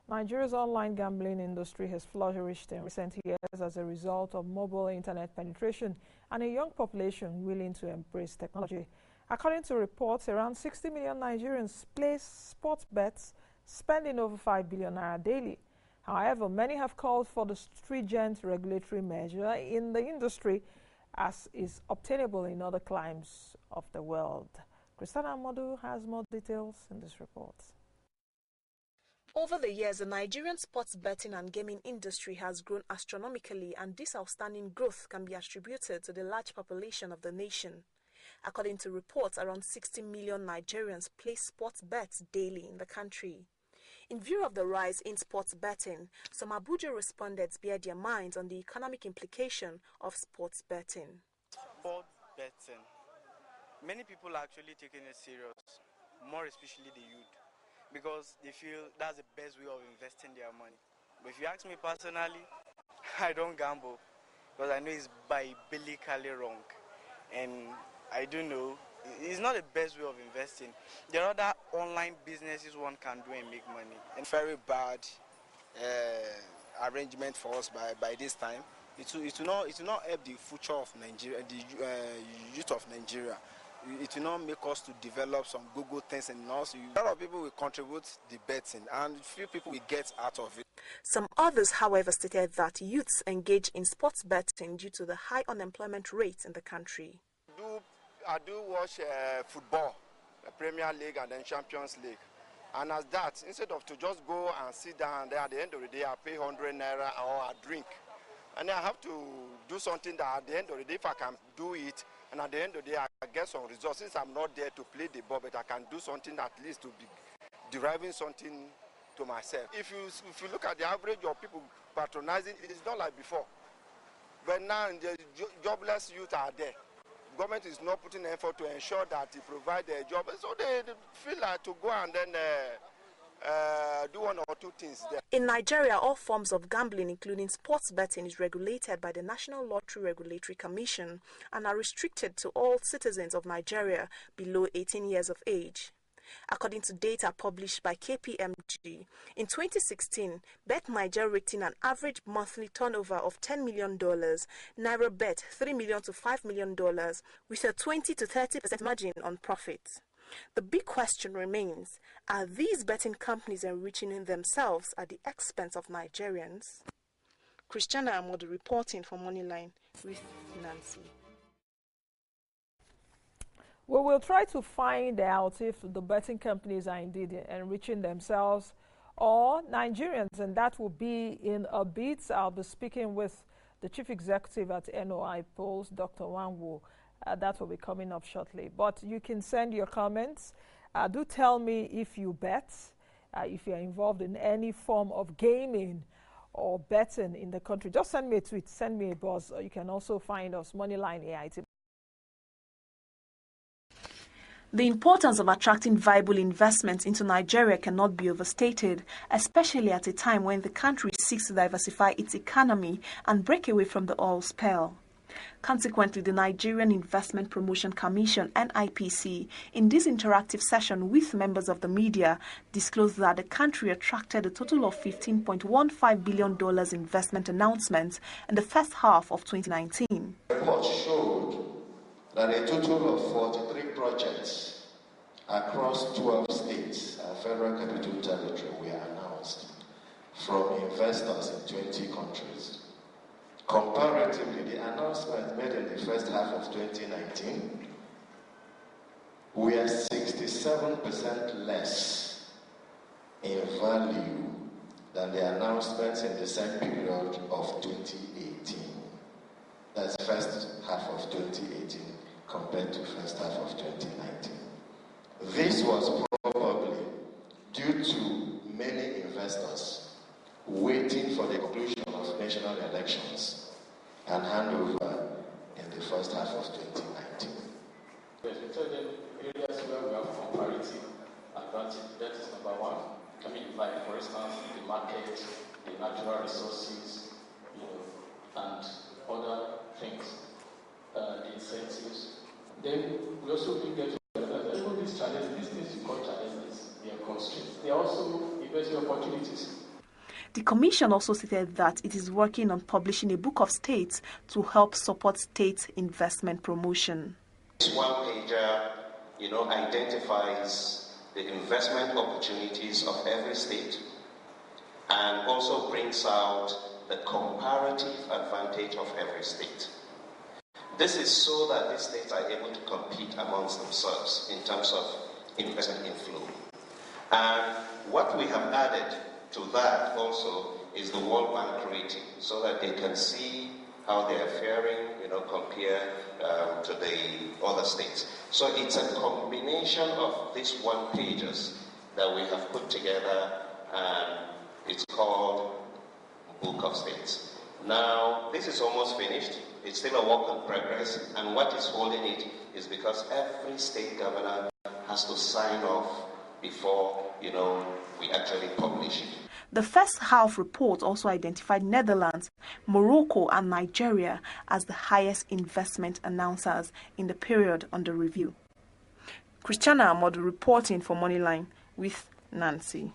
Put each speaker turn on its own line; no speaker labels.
Nigeria's online gambling industry has flourished in recent years as a result of mobile internet penetration and a young population willing to embrace technology. According to reports, around 60 million Nigerians place sports bets, spending over 5 billion naira daily. However, many have called for the stringent regulatory measure in the industry as is obtainable in other climes of the world. Christiana Modu has more details in this report.
Over the years, the Nigerian sports betting and gaming industry has grown astronomically, and this outstanding growth can be attributed to the large population of the nation. According to reports, around 60 million Nigerians place sports bets daily in the country. In view of the rise in sports betting, some Abuja respondents bear their minds on the economic implication of sports betting.
Sports betting, many people are actually taking it serious, more especially the youth, because they feel that's the best way of investing their money. But if you ask me personally, I don't gamble because I know it's biblically wrong. And I do know it's not the best way of investing. There are other online businesses one can do and make money.
And very bad arrangement for us by this time. It will not help the future of Nigeria, the youth of Nigeria. It will not make us to develop some good things, and also a lot of people will contribute the betting and few people will get out of it.
Some others, however, stated that youths engage in sports betting due to the high unemployment rate in the country.
I do watch football, the Premier League and then Champions League. And as that, instead of to just go and sit down there at the end of the day, I pay 100 naira or I drink. And I have to do something that at the end of the day, if I can do it, and at the end of the day, I get some results. Since I'm not there to play the ball, but I can do something at least to be deriving something to myself. If you look at the average of people patronizing, it is not like before. But now the jobless youth are there. Government is not putting effort to ensure that they provide a job. So they feel like to go and then do one or two things there.
In Nigeria, all forms of gambling, including sports betting, is regulated by the National Lottery Regulatory Commission and are restricted to all citizens of Nigeria below 18 years of age. According to data published by KPMG, in 2016, Bet Nigeria rating an average monthly turnover of $10 million, Naira Bet $3 million to $5 million, with a 20 to 30% margin on profit. The big question remains, are these betting companies enriching themselves at the expense of Nigerians? Christiana Amodu reporting for Moneyline with Nancy.
We will try to find out if the betting companies are indeed enriching themselves or Nigerians, and that will be in a bit. I'll be speaking with the Chief Executive at NOI Polls, Dr. Wanwu. That will be coming up shortly. But you can send your comments. Do tell me if you bet, if you're involved in any form of gaming or betting in the country. Just send me a tweet, send me a buzz. Or you can also find us, Moneyline AIT.
The importance of attracting viable investments into Nigeria cannot be overstated, especially at a time when the country seeks to diversify its economy and break away from the oil spell. Consequently, the Nigerian Investment Promotion Commission, NIPC, in this interactive session with members of the media, disclosed that the country attracted a total of $15.15 billion investment announcements in the first half of 2019.
The report showed that a total of 43 projects across 12 states and Federal Capital Territory were announced from investors in 20 countries. Comparatively, the announcements made in the first half of 2019 were 67% less in value than the announcements in the same period of 2018. That's first half of 2018 compared to first half of 2019. This was probably due to many investors waiting for the conclusion of national elections and handover in the first half of 2019.
Yes, we tell them areas where we have comparative advantage. That is number one. I mean, like for instance, the market, the natural resources, and other things, the incentives. Then we also bring them together. Even these challenges, these things you call challenges, they are constraints. They are also investing opportunities.
The Commission also stated that it is working on publishing a book of states to help support state investment promotion.
This one-pager, identifies the investment opportunities of every state and also brings out the comparative advantage of every state. This is so that these states are able to compete amongst themselves in terms of investment inflow. And what we have added to that also is the World Bank rating, so that they can see how they are faring, compared to the other states. So it's a combination of these one-pagers that we have put together, and it's called Book of States. Now, this is almost finished. It's still a work in progress, and what is holding it is because every state governor has to sign off before, we actually publish it.
The first half report also identified Netherlands, Morocco and Nigeria as the highest investment announcers in the period under review. Christiana Amodu reporting for Moneyline with Nancy.